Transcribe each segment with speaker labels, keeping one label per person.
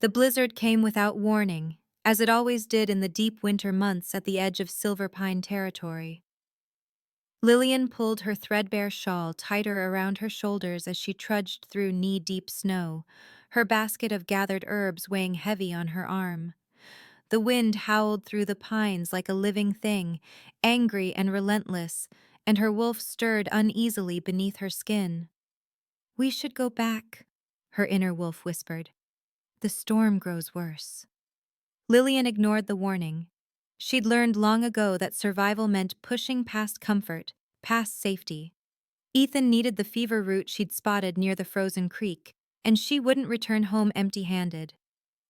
Speaker 1: The blizzard came without warning, as it always did in the deep winter months at the edge of Silver Pine territory. Lillian pulled her threadbare shawl tighter around her shoulders as she trudged through knee-deep snow, her basket of gathered herbs weighing heavy on her arm. The wind howled through the pines like a living thing, angry and relentless, and her wolf stirred uneasily beneath her skin. "We should go back," her inner wolf whispered. "The storm grows worse." Lillian ignored the warning. She'd learned long ago that survival meant pushing past comfort, past safety. Ethan needed the fever root she'd spotted near the frozen creek, and she wouldn't return home empty-handed.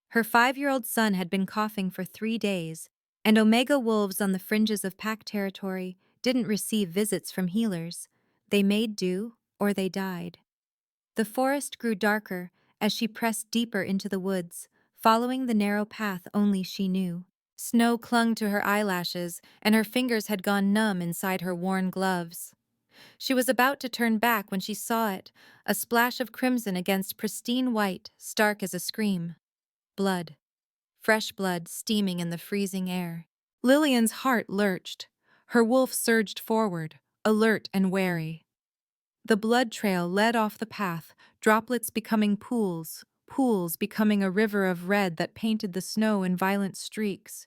Speaker 1: Her 5-year-old son had been coughing for 3 days, and Omega wolves on the fringes of pack territory didn't receive visits from healers. They made do, or they died. The forest grew darker as she pressed deeper into the woods, following the narrow path only she knew. Snow clung to her eyelashes, and her fingers had gone numb inside her worn gloves. She was about to turn back when she saw it, a splash of crimson against pristine white, stark as a scream. Blood. Fresh blood steaming in the freezing air. Lillian's heart lurched. Her wolf surged forward, alert and wary. The blood trail led off the path, droplets becoming pools, pools becoming a river of red that painted the snow in violent streaks.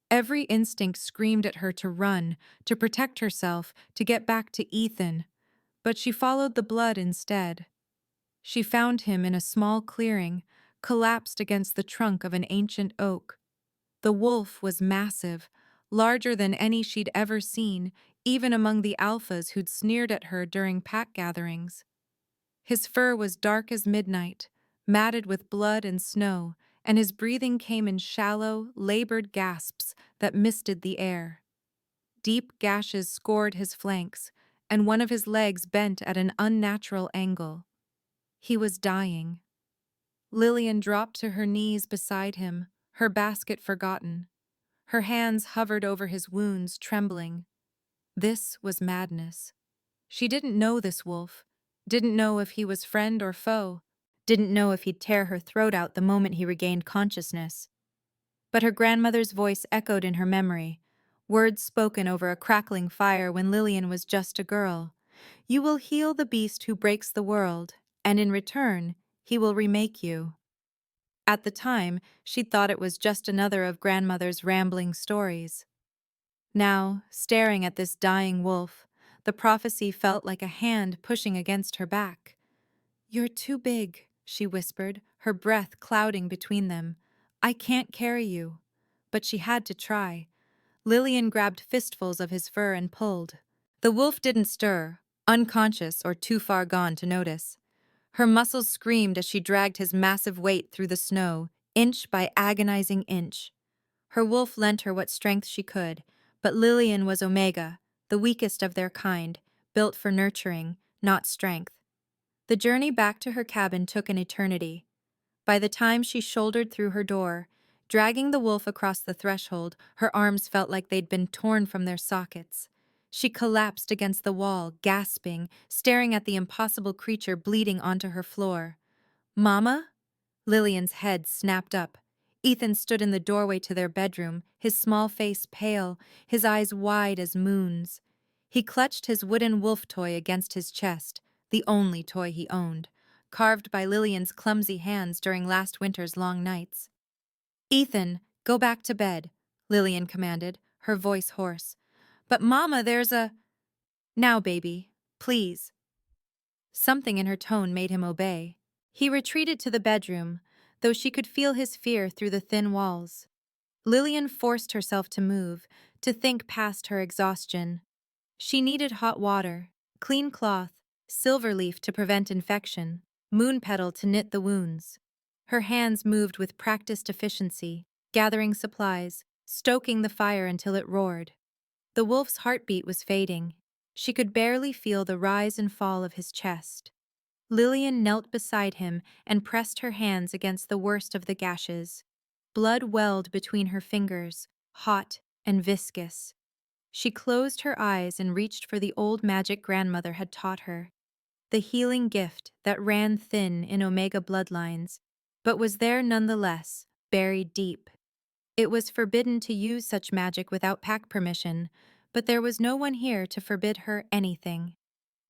Speaker 1: Every instinct screamed at her to run, to protect herself, to get back to Ethan, but she followed the blood instead. She found him in a small clearing, collapsed against the trunk of an ancient oak. The wolf was massive, larger than any she'd ever seen, even among the alphas who'd sneered at her during pack gatherings. His fur was dark as midnight, matted with blood and snow, and his breathing came in shallow, labored gasps that misted the air. Deep gashes scored his flanks, and one of his legs bent at an unnatural angle. He was dying. Lillian dropped to her knees beside him, her basket forgotten. Her hands hovered over his wounds, trembling. This was madness. She didn't know this wolf, didn't know if he was friend or foe, didn't know if he'd tear her throat out the moment he regained consciousness. But her grandmother's voice echoed in her memory, words spoken over a crackling fire when Lillian was just a girl. "You will heal the beast who breaks the world, and in return, he will remake you." At the time, she'd thought it was just another of grandmother's rambling stories. Now, staring at this dying wolf, the prophecy felt like a hand pushing against her back. "You're too big," she whispered, her breath clouding between them. "I can't carry you." But she had to try. Lillian grabbed fistfuls of his fur and pulled. The wolf didn't stir, unconscious or too far gone to notice. Her muscles screamed as she dragged his massive weight through the snow, inch by agonizing inch. Her wolf lent her what strength she could, but Lillian was Omega, the weakest of their kind, built for nurturing, not strength. The journey back to her cabin took an eternity. By the time she shouldered through her door, dragging the wolf across the threshold, her arms felt like they'd been torn from their sockets. She collapsed against the wall, gasping, staring at the impossible creature bleeding onto her floor. "Mama?" Lillian's head snapped up. Ethan stood in the doorway to their bedroom, his small face pale, his eyes wide as moons. He clutched his wooden wolf toy against his chest, the only toy he owned, carved by Lillian's clumsy hands during last winter's long nights. "Ethan, go back to bed," Lillian commanded, her voice hoarse. "But Mama, there's a—" "Now, baby, please." Something in her tone made him obey. He retreated to the bedroom, though she could feel his fear through the thin walls. Lillian forced herself to move, to think past her exhaustion. She needed hot water, clean cloth, silver leaf to prevent infection, moon petal to knit the wounds. Her hands moved with practiced efficiency, gathering supplies, stoking the fire until it roared. The wolf's heartbeat was fading. She could barely feel the rise and fall of his chest. Lillian knelt beside him and pressed her hands against the worst of the gashes. Blood welled between her fingers, hot and viscous. She closed her eyes and reached for the old magic grandmother had taught her, the healing gift that ran thin in Omega bloodlines. but was there nonetheless, buried deep. It was forbidden to use such magic without pack permission, but there was no one here to forbid her anything.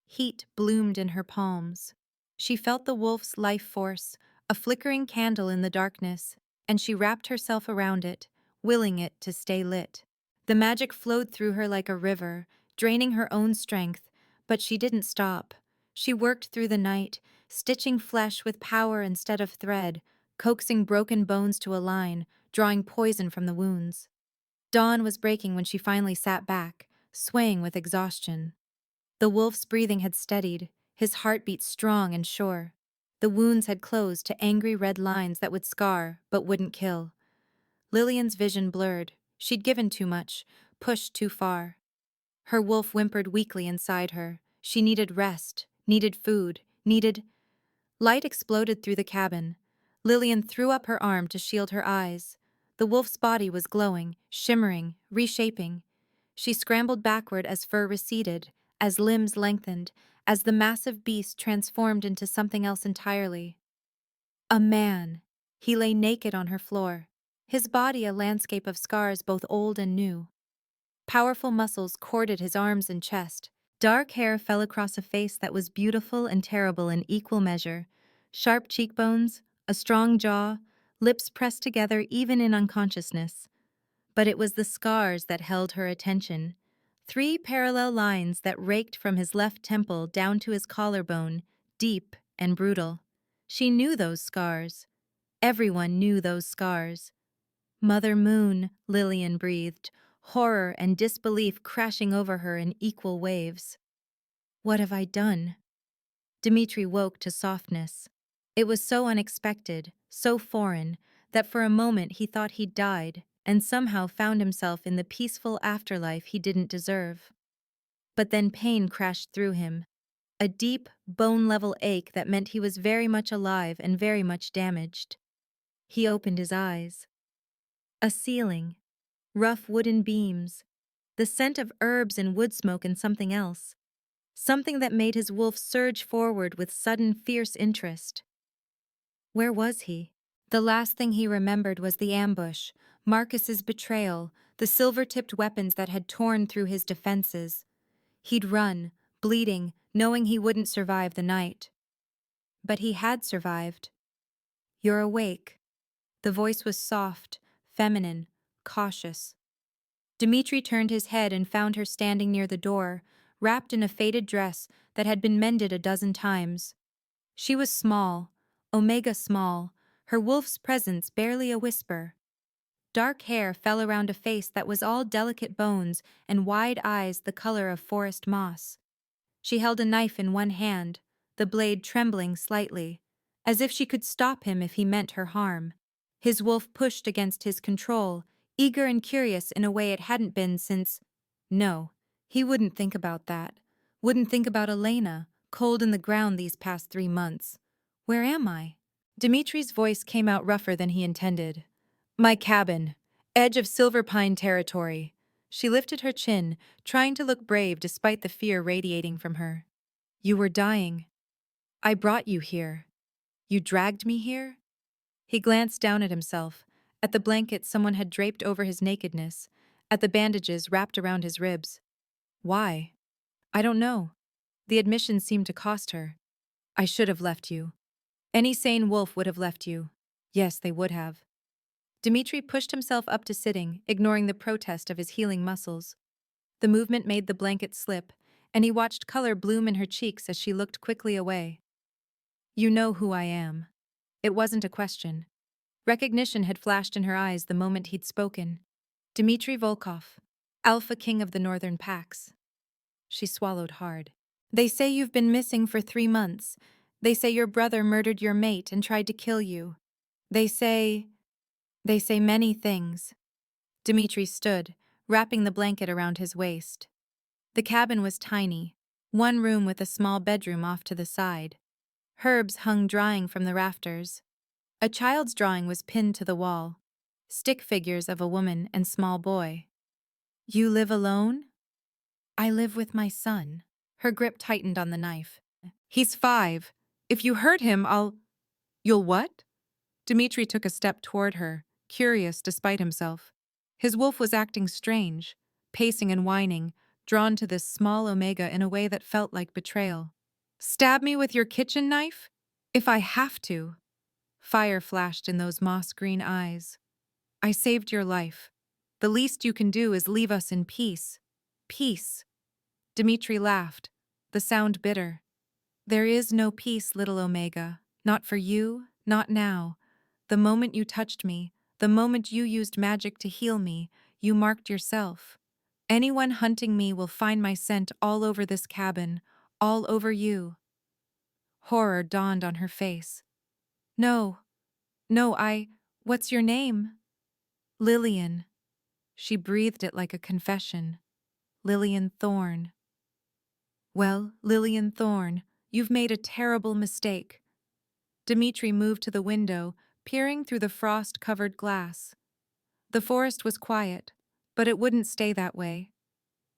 Speaker 1: Heat bloomed in her palms. She felt the wolf's life force, a flickering candle in the darkness, and she wrapped herself around it, willing it to stay lit. The magic flowed through her like a river, draining her own strength, but she didn't stop. She worked through the night, stitching flesh with power instead of thread, coaxing broken bones to align, drawing poison from the wounds. Dawn was breaking when she finally sat back, swaying with exhaustion. The wolf's breathing had steadied, his heartbeat strong and sure. The wounds had closed to angry red lines that would scar but wouldn't kill. Lillian's vision blurred. She'd given too much, pushed too far. Her wolf whimpered weakly inside her. She needed rest, needed food, needed... Light exploded through the cabin. Lillian threw up her arm to shield her eyes. The wolf's body was glowing, shimmering, reshaping. She scrambled backward as fur receded, as limbs lengthened, as the massive beast transformed into something else entirely. A man. He lay naked on her floor, his body a landscape of scars both old and new. Powerful muscles corded his arms and chest. Dark hair fell across a face that was beautiful and terrible in equal measure. Sharp cheekbones, a strong jaw, lips pressed together even in unconsciousness. But it was the scars that held her attention. 3 parallel lines that raked from his left temple down to his collarbone, deep and brutal. She knew those scars. Everyone knew those scars. Mother Moon, Lillian breathed, horror and disbelief crashing over her in equal waves. What have I done? Dmitri woke to softness. It was so unexpected, so foreign, that for a moment he thought he'd died and somehow found himself in the peaceful afterlife he didn't deserve. But then pain crashed through him, a deep, bone-level ache that meant he was very much alive and very much damaged. He opened his eyes. A ceiling, rough wooden beams, the scent of herbs and wood smoke and something else. Something that made his wolf surge forward with sudden, fierce interest. Where was he? The last thing he remembered was the ambush, Marcus's betrayal, the silver-tipped weapons that had torn through his defenses. He'd run, bleeding, knowing he wouldn't survive the night. But he had survived. You're awake. The voice was soft, feminine, cautious. Dmitri turned his head and found her standing near the door, wrapped in a faded dress that had been mended a dozen times. She was small, omega small, her wolf's presence barely a whisper. Dark hair fell around a face that was all delicate bones and wide eyes the color of forest moss. She held a knife in one hand, the blade trembling slightly, as if she could stop him if he meant her harm. His wolf pushed against his control, eager and curious in a way it hadn't been since... No, he wouldn't think about that. Wouldn't think about Elena, cold in the ground these past 3 months. Where am I? Dimitri's voice came out rougher than he intended. My cabin, edge of Silverpine territory. She lifted her chin, trying to look brave despite the fear radiating from her. You were dying. I brought you here. You dragged me here? He glanced down at himself, at the blanket someone had draped over his nakedness, at the bandages wrapped around his ribs. Why? I don't know. The admission seemed to cost her. I should have left you. Any sane wolf would have left you. Yes, they would have. Dmitri pushed himself up to sitting, ignoring the protest of his healing muscles. The movement made the blanket slip, and he watched color bloom in her cheeks as she looked quickly away. You know who I am. It wasn't a question. Recognition had flashed in her eyes the moment he'd spoken. Dmitri Volkov, Alpha King of the Northern Packs. She swallowed hard. They say you've been missing for 3 months. They say your brother murdered your mate and tried to kill you. They say many things. Dmitri stood, wrapping the blanket around his waist. The cabin was tiny, one room with a small bedroom off to the side. Herbs hung drying from the rafters. A child's drawing was pinned to the wall. Stick figures of a woman and small boy. You live alone? I live with my son. Her grip tightened on the knife. He's 5. If you hurt him, You'll what? Dmitri took a step toward her, curious despite himself. His wolf was acting strange, pacing and whining, drawn to this small Omega in a way that felt like betrayal. Stab me with your kitchen knife? If I have to. Fire flashed in those moss-green eyes. I saved your life. The least you can do is leave us in peace. Peace. Dmitri laughed, the sound bitter. There is no peace, little Omega. Not for you, not now. The moment you touched me, the moment you used magic to heal me, you marked yourself. Anyone hunting me will find my scent all over this cabin, all over you. Horror dawned on her face. No, no, what's your name? Lillian. She breathed it like a confession. Lillian Thorne. Well, Lillian Thorne, you've made a terrible mistake. Dmitri moved to the window, peering through the frost-covered glass. The forest was quiet, but it wouldn't stay that way.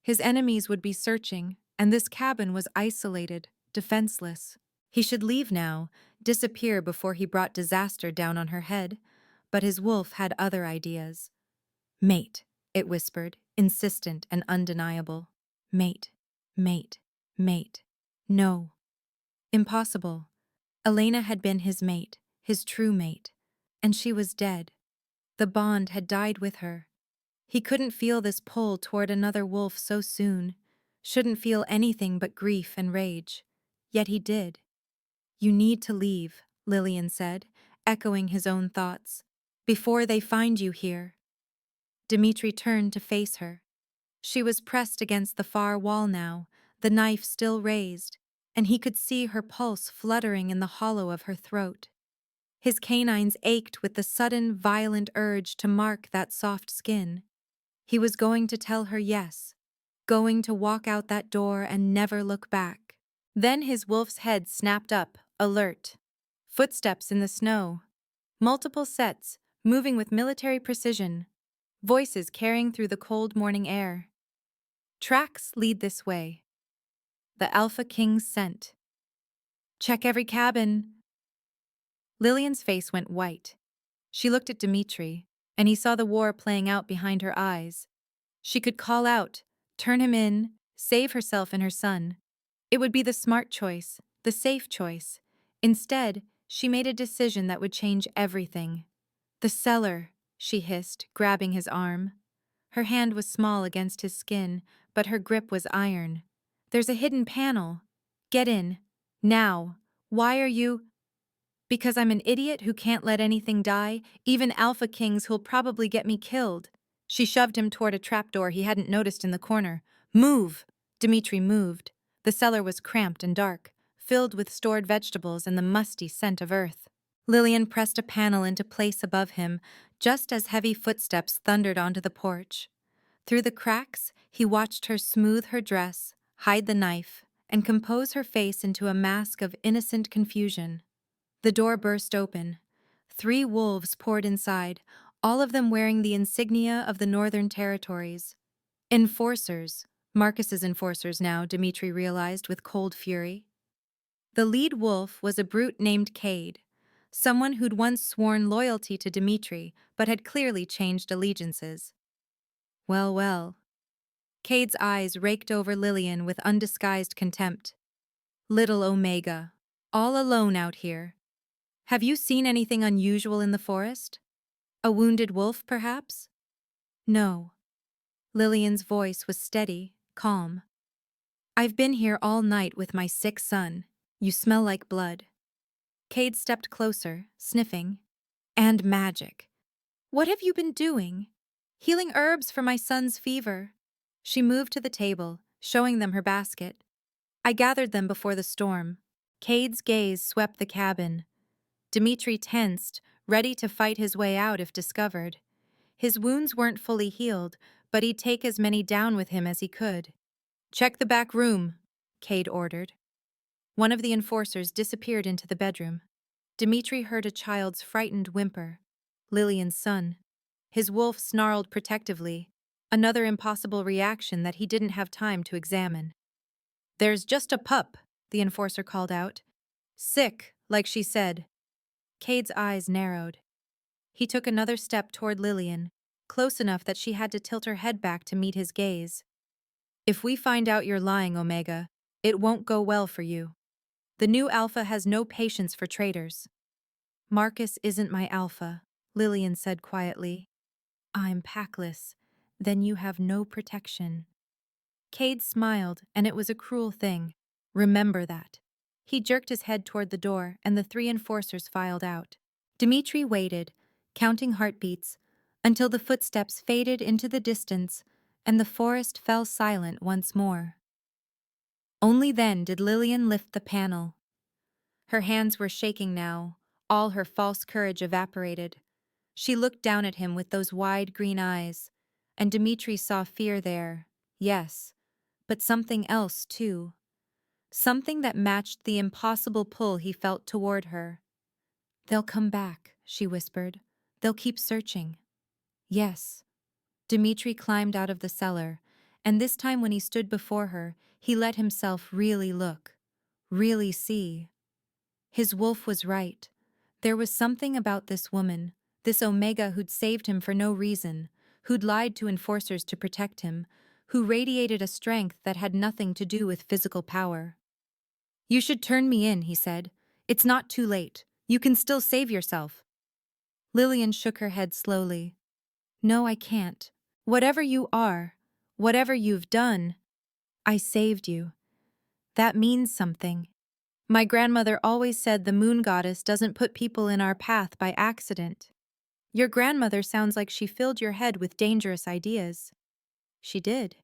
Speaker 1: His enemies would be searching, and this cabin was isolated, defenseless. He should leave now, disappear before he brought disaster down on her head, but his wolf had other ideas. Mate, it whispered, insistent and undeniable. Mate, mate, mate. No. Impossible. Elena had been his mate, his true mate, and she was dead. The bond had died with her. He couldn't feel this pull toward another wolf so soon, shouldn't feel anything but grief and rage. Yet he did. You need to leave, Lillian said, echoing his own thoughts, before they find you here. Dmitri turned to face her. She was pressed against the far wall now, the knife still raised, and he could see her pulse fluttering in the hollow of her throat. His canines ached with the sudden, violent urge to mark that soft skin. He was going to tell her yes, going to walk out that door and never look back. Then his wolf's head snapped up, alert. Footsteps in the snow. Multiple sets, moving with military precision. Voices carrying through the cold morning air. Tracks lead this way. The Alpha King's scent. Check every cabin. Lillian's face went white. She looked at Dmitri, and he saw the war playing out behind her eyes. She could call out, turn him in, save herself and her son. It would be the smart choice, the safe choice. Instead, she made a decision that would change everything. The cellar, she hissed, grabbing his arm. Her hand was small against his skin, but her grip was iron. There's a hidden panel. Get in. Now. Why are you— Because I'm an idiot who can't let anything die, even Alpha Kings who'll probably get me killed. She shoved him toward a trapdoor he hadn't noticed in the corner. Move! Dmitri moved. The cellar was cramped and dark, filled with stored vegetables and the musty scent of earth. Lillian pressed a panel into place above him, just as heavy footsteps thundered onto the porch. Through the cracks, he watched her smooth her dress, hide the knife, and compose her face into a mask of innocent confusion. The door burst open. 3 wolves poured inside, all of them wearing the insignia of the Northern Territories. Enforcers. Marcus's enforcers now, Dmitri realized with cold fury. The lead wolf was a brute named Cade, someone who'd once sworn loyalty to Dmitri but had clearly changed allegiances. Well, well. Cade's eyes raked over Lillian with undisguised contempt. Little Omega, all alone out here. Have you seen anything unusual in the forest? A wounded wolf, perhaps? No. Lillian's voice was steady, calm. I've been here all night with my sick son. You smell like blood. Cade stepped closer, sniffing. And magic. What have you been doing? Healing herbs for my son's fever. She moved to the table, showing them her basket. I gathered them before the storm. Cade's gaze swept the cabin. Dmitri tensed, ready to fight his way out if discovered. His wounds weren't fully healed, but he'd take as many down with him as he could. Check the back room, Cade ordered. One of the enforcers disappeared into the bedroom. Dmitri heard a child's frightened whimper. Lillian's son. His wolf snarled protectively, another impossible reaction that he didn't have time to examine. There's just a pup, the enforcer called out. Sick, like she said. Cade's eyes narrowed. He took another step toward Lillian, close enough that she had to tilt her head back to meet his gaze. If we find out you're lying, Omega, it won't go well for you. The new Alpha has no patience for traitors. Marcus isn't my Alpha, Lillian said quietly. I'm Packless. Then you have no protection. Cade smiled, and it was a cruel thing. Remember that. He jerked his head toward the door, and the three enforcers filed out. Dmitri waited, counting heartbeats, until the footsteps faded into the distance and the forest fell silent once more. Only then did Lillian lift the panel. Her hands were shaking now, all her false courage evaporated. She looked down at him with those wide green eyes, and Dmitri saw fear there, yes, but something else too. Something that matched the impossible pull he felt toward her. They'll come back, she whispered. They'll keep searching. Yes. Dmitri climbed out of the cellar, and this time when he stood before her, he let himself really look, really see. His wolf was right. There was something about this woman, this Omega who'd saved him for no reason, who'd lied to enforcers to protect him, who radiated a strength that had nothing to do with physical power. You should turn me in, he said. It's not too late. You can still save yourself. Lillian shook her head slowly. No, I can't. Whatever you are, whatever you've done, I saved you. That means something. My grandmother always said the moon goddess doesn't put people in our path by accident. Your grandmother sounds like she filled your head with dangerous ideas. She did.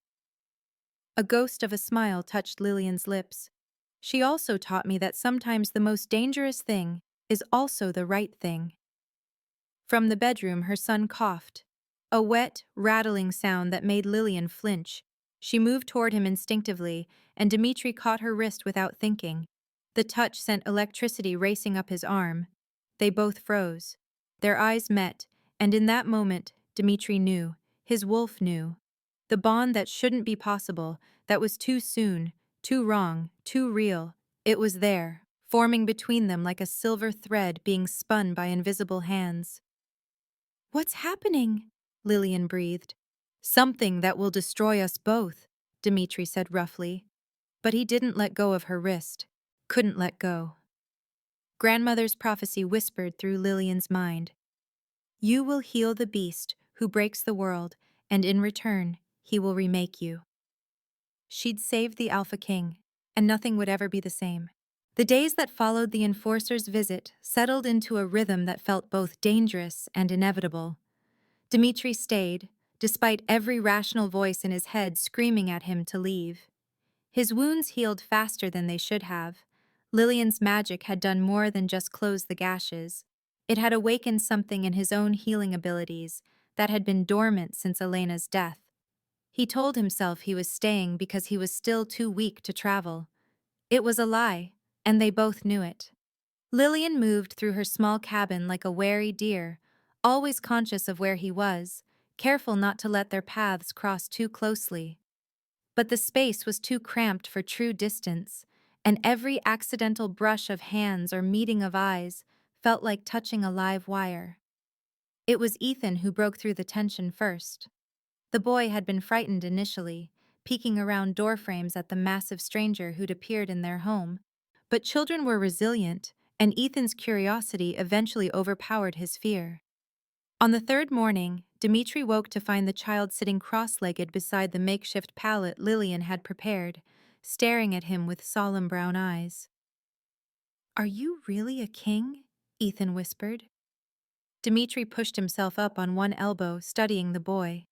Speaker 1: A ghost of a smile touched Lillian's lips. She also taught me that sometimes the most dangerous thing is also the right thing. From the bedroom, her son coughed. A wet, rattling sound that made Lillian flinch. She moved toward him instinctively, and Dmitri caught her wrist without thinking. The touch sent electricity racing up his arm. They both froze. Their eyes met, and in that moment, Dmitri knew. His wolf knew. The bond that shouldn't be possible, that was too soon, too wrong, too real. It was there, forming between them like a silver thread being spun by invisible hands. What's happening? Lillian breathed. Something that will destroy us both, Dmitri said roughly. But he didn't let go of her wrist. Couldn't let go. Grandmother's prophecy whispered through Lillian's mind. You will heal the beast who breaks the world, and in return, he will remake you. She'd saved the Alpha King, and nothing would ever be the same. The days that followed the enforcer's visit settled into a rhythm that felt both dangerous and inevitable. Dmitri stayed, despite every rational voice in his head screaming at him to leave. His wounds healed faster than they should have. Lillian's magic had done more than just close the gashes. It had awakened something in his own healing abilities that had been dormant since Elena's death. He told himself he was staying because he was still too weak to travel. It was a lie, and they both knew it. Lillian moved through her small cabin like a wary deer, always conscious of where he was, careful not to let their paths cross too closely. But the space was too cramped for true distance, and every accidental brush of hands or meeting of eyes felt like touching a live wire. It was Ethan who broke through the tension first. The boy had been frightened initially, peeking around doorframes at the massive stranger who'd appeared in their home. But children were resilient, and Ethan's curiosity eventually overpowered his fear. On the third morning, Dmitri woke to find the child sitting cross-legged beside the makeshift pallet Lillian had prepared, staring at him with solemn brown eyes. Are you really a king? Ethan whispered. Dmitri pushed himself up on one elbow, studying the boy.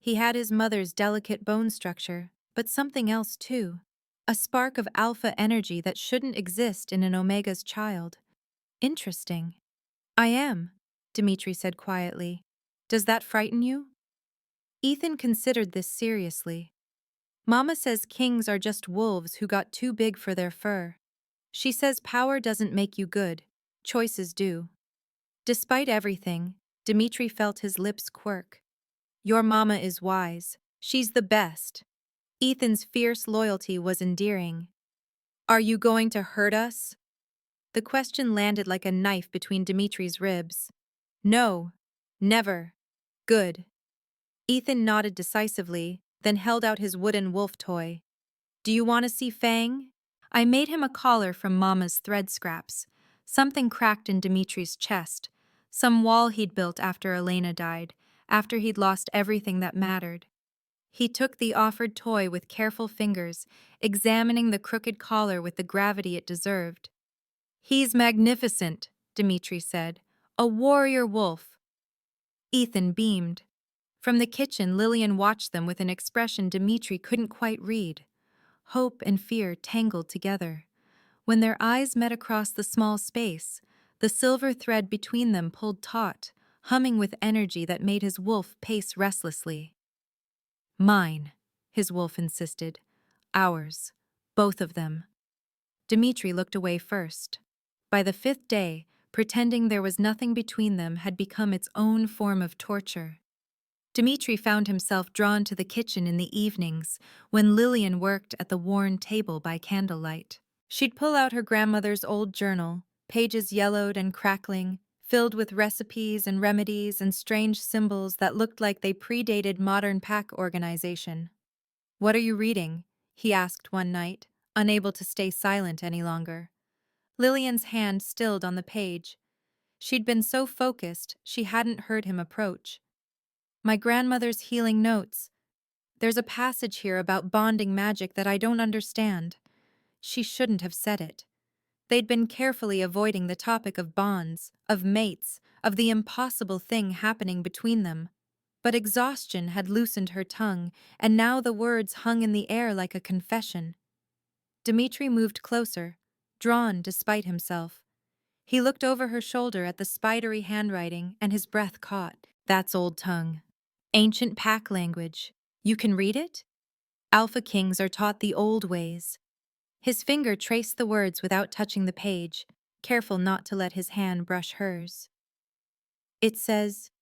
Speaker 1: He had his mother's delicate bone structure, but something else too. A spark of alpha energy that shouldn't exist in an Omega's child. Interesting. I am, Dmitri said quietly. Does that frighten you? Ethan considered this seriously. Mama says kings are just wolves who got too big for their fur. She says power doesn't make you good, choices do. Despite everything, Dmitri felt his lips quirk. Your mama is wise. She's the best. Ethan's fierce loyalty was endearing. Are you going to hurt us? The question landed like a knife between Dimitri's ribs. No. Never. Good. Ethan nodded decisively, then held out his wooden wolf toy. Do you want to see Fang? I made him a collar from Mama's thread scraps. Something cracked in Dimitri's chest. Some wall he'd built after Elena died, after he'd lost everything that mattered. He took the offered toy with careful fingers, examining the crooked collar with the gravity it deserved. He's magnificent, Dimitri said. A warrior wolf. Ethan beamed. From the kitchen, Lillian watched them with an expression Dimitri couldn't quite read. Hope and fear tangled together. When their eyes met across the small space, the silver thread between them pulled taut, humming with energy that made his wolf pace restlessly. Mine, his wolf insisted. Ours. Both of them. Dimitri looked away first. By the 5th day, pretending there was nothing between them had become its own form of torture. Dimitri found himself drawn to the kitchen in the evenings when Lillian worked at the worn table by candlelight. She'd pull out her grandmother's old journal, pages yellowed and crackling, filled with recipes and remedies and strange symbols that looked like they predated modern pack organization. "What are you reading?" he asked one night, unable to stay silent any longer. Lillian's hand stilled on the page. She'd been so focused she hadn't heard him approach. My grandmother's healing notes. There's a passage here about bonding magic that I don't understand. She shouldn't have said it. They'd been carefully avoiding the topic of bonds, of mates, of the impossible thing happening between them. But exhaustion had loosened her tongue, and now the words hung in the air like a confession. Dimitri moved closer, drawn despite himself. He looked over her shoulder at the spidery handwriting, and his breath caught. That's Old Tongue. Ancient pack language. You can read it? Alpha Kings are taught the old ways. His finger traced the words without touching the page, careful not to let his hand brush hers. It says,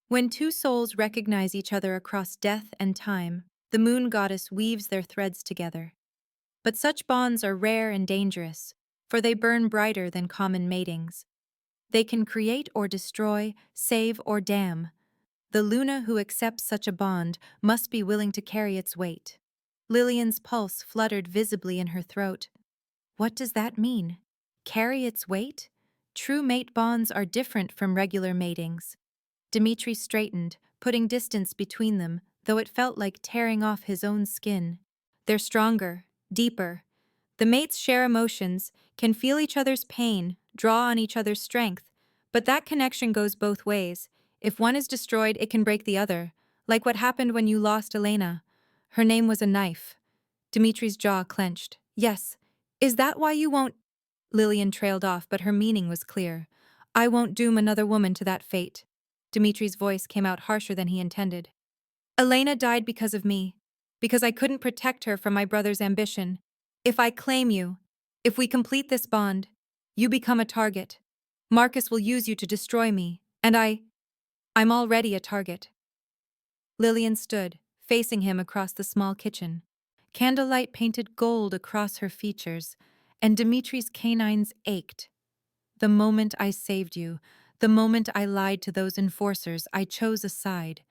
Speaker 1: when two souls recognize each other across death and time, the moon goddess weaves their threads together. But such bonds are rare and dangerous, for they burn brighter than common matings. They can create or destroy, save or damn. The Luna who accepts such a bond must be willing to carry its weight. Lillian's pulse fluttered visibly in her throat. What does that mean? Carry its weight? True mate bonds are different from regular matings. Dimitri straightened, putting distance between them, though it felt like tearing off his own skin. They're stronger, deeper. The mates share emotions, can feel each other's pain, draw on each other's strength. But that connection goes both ways. If one is destroyed, it can break the other, like what happened when you lost Elena. Her name was a knife. Dimitri's jaw clenched. Yes. Is that why you won't? Lillian trailed off, but her meaning was clear. I won't doom another woman to that fate. Dimitri's voice came out harsher than he intended. Elena died because of me, because I couldn't protect her from my brother's ambition. If I claim you, if we complete this bond, you become a target. Marcus will use you to destroy me, and I'm already a target. Lillian stood, facing him across the small kitchen. Candlelight painted gold across her features, and Dimitri's canines ached. The moment I saved you, the moment I lied to those enforcers, I chose a side.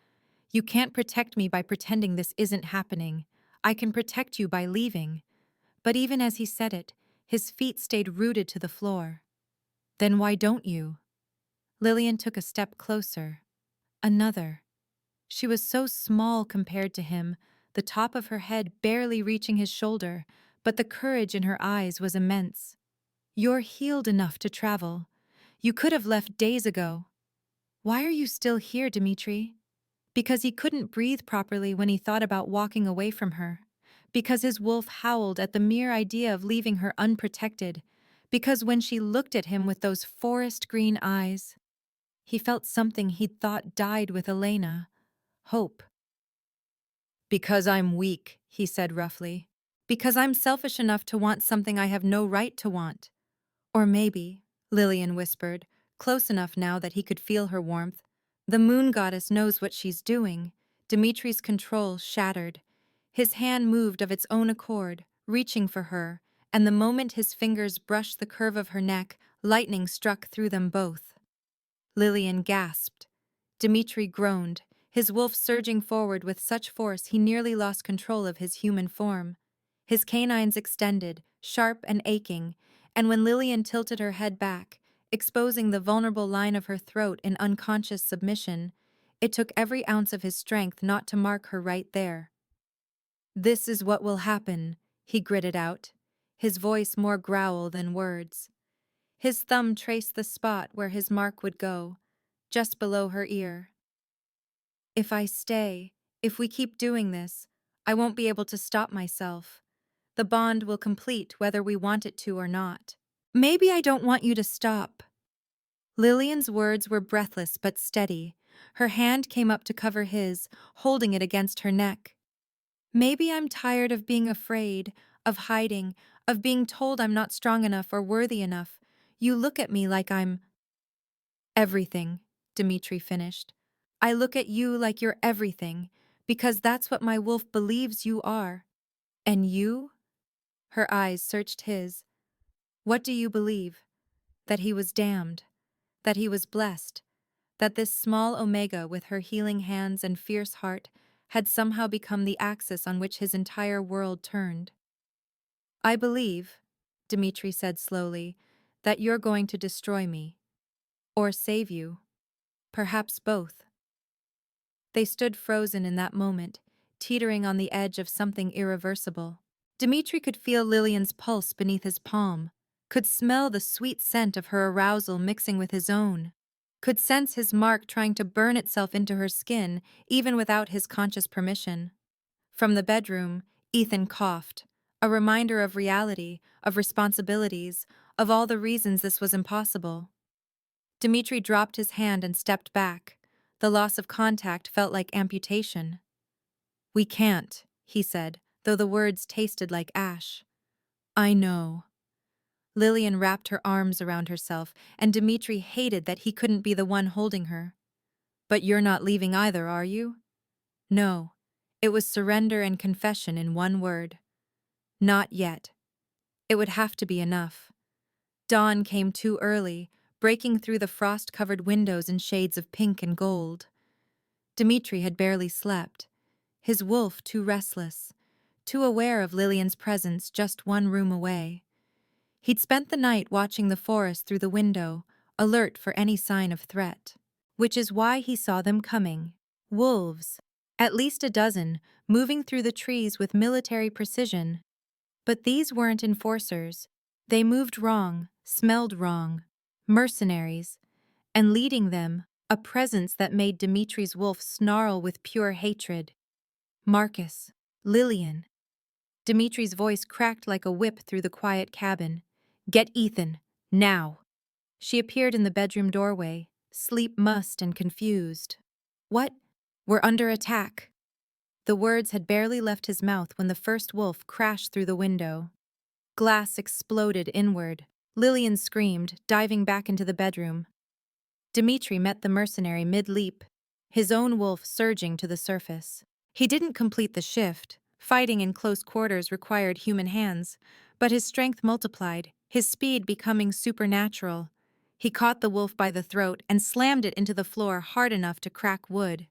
Speaker 1: You can't protect me by pretending this isn't happening. I can protect you by leaving. But even as he said it, his feet stayed rooted to the floor. Then why don't you? Lillian took a step closer. Another. She was so small compared to him, the top of her head barely reaching his shoulder, but the courage in her eyes was immense. You're healed enough to travel. You could have left days ago. Why are you still here, Dimitri? Because he couldn't breathe properly when he thought about walking away from her. Because his wolf howled at the mere idea of leaving her unprotected. Because when she looked at him with those forest green eyes, he felt something he'd thought died with Elena. Hope. Because I'm weak, he said roughly. Because I'm selfish enough to want something I have no right to want. Or maybe, Lillian whispered, close enough now that he could feel her warmth, the moon goddess knows what she's doing. Dimitri's control shattered. His hand moved of its own accord, reaching for her, and the moment his fingers brushed the curve of her neck, lightning struck through them both. Lillian gasped. Dmitri groaned, his wolf surging forward with such force he nearly lost control of his human form. His canines extended, sharp and aching, and when Lillian tilted her head back, exposing the vulnerable line of her throat in unconscious submission, it took every ounce of his strength not to mark her right there. "This is what will happen," he gritted out, his voice more growl than words. His thumb traced the spot where his mark would go, just below her ear. "If I stay, if we keep doing this, I won't be able to stop myself. The bond will complete whether we want it to or not. Maybe I don't want you to stop." Lillian's words were breathless but steady. Her hand came up to cover his, holding it against her neck. "Maybe I'm tired of being afraid, of hiding, of being told I'm not strong enough or worthy enough. You look at me like I'm—" "Everything," Dmitri finished. "I look at you like you're everything, because that's what my wolf believes you are. And you?" Her eyes searched his. "What do you believe? That he was damned? That he was blessed? That this small Omega with her healing hands and fierce heart had somehow become the axis on which his entire world turned?" "I believe," Dmitri said slowly, "that you're going to destroy me. Or save you. Perhaps both." They stood frozen in that moment, teetering on the edge of something irreversible. Dmitri could feel Lillian's pulse beneath his palm, could smell the sweet scent of her arousal mixing with his own, could sense his mark trying to burn itself into her skin even without his conscious permission. From the bedroom, Ethan coughed, a reminder of reality, of responsibilities, of all the reasons this was impossible. Dmitri dropped his hand and stepped back. The loss of contact felt like amputation. "We can't," he said, though the words tasted like ash. "I know." Lillian wrapped her arms around herself, and Dmitri hated that he couldn't be the one holding her. "But you're not leaving either, are you?" No. It was surrender and confession in one word. Not yet. It would have to be enough. Dawn came too early, breaking through the frost-covered windows in shades of pink and gold. Dmitri had barely slept, his wolf too restless, too aware of Lillian's presence just one room away. He'd spent the night watching the forest through the window, alert for any sign of threat. Which is why he saw them coming. Wolves. At least a dozen, moving through the trees with military precision. But these weren't enforcers. They moved wrong, smelled wrong. Mercenaries. And leading them, a presence that made Dmitri's wolf snarl with pure hatred. "Marcus. Lillian." Dmitri's voice cracked like a whip through the quiet cabin. "Get Ethan. Now." She appeared in the bedroom doorway, sleep-mussed and confused. "What? We're under attack." The words had barely left his mouth when the first wolf crashed through the window. Glass exploded inward. Lillian screamed, diving back into the bedroom. Dmitri met the mercenary mid-leap, his own wolf surging to the surface. He didn't complete the shift. Fighting in close quarters required human hands, but his strength multiplied, his speed becoming supernatural. He caught the wolf by the throat and slammed it into the floor hard enough to crack wood.